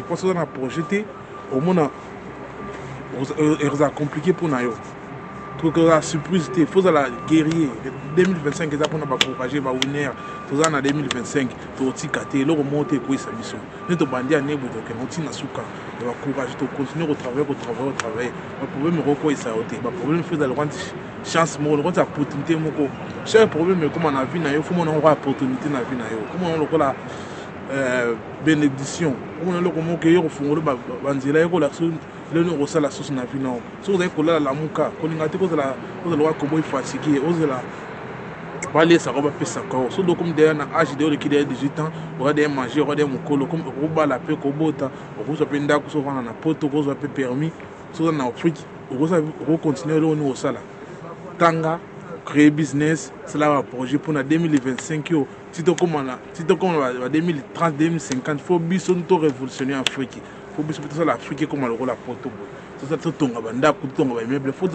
pense que ça a projeté au monde est compliqué pour nous. Truc la surprise, il faut la guerrier. 2025, ils ont encouragé les winners. Tout ça en 2025, tout aussi caté, le remonter quoi sa mission. Nous te bandit à nebo donc on tient souka. On va encourager de continuer au travail. Le problème est quoi ça ôter. Le problème fait d'aller rendre chance mon rendre opportunité mon ko. Chaque problème est comment on a vu na yo, comment on aura opportunité na vie na yo. Comment on le la bénédiction. Comment on le comment que yo font le banzela yo la le nous ressent la sauce na vie non. Si vous avez collé la muka, qu'on a été cause la loi comment il fatigué, ose la aller ça va faire ça encore. So donc comme derrière un âge de qui a 18 ans, on va des manger, on va des mokolo comme roba la paix ko bota, on va pas ndako so vana na poto ko so pas permis, so na Afrique, on va continuer le nous ça là. Tanga créer business, cela va projet pour 2025 yo. Si tu comme 2030 2050, faut biso to révolutionner Afrique. Faut biso ça l'Afrique comme le rôle la poto. Ça tout tonga banda ku tonga ba meuble, faut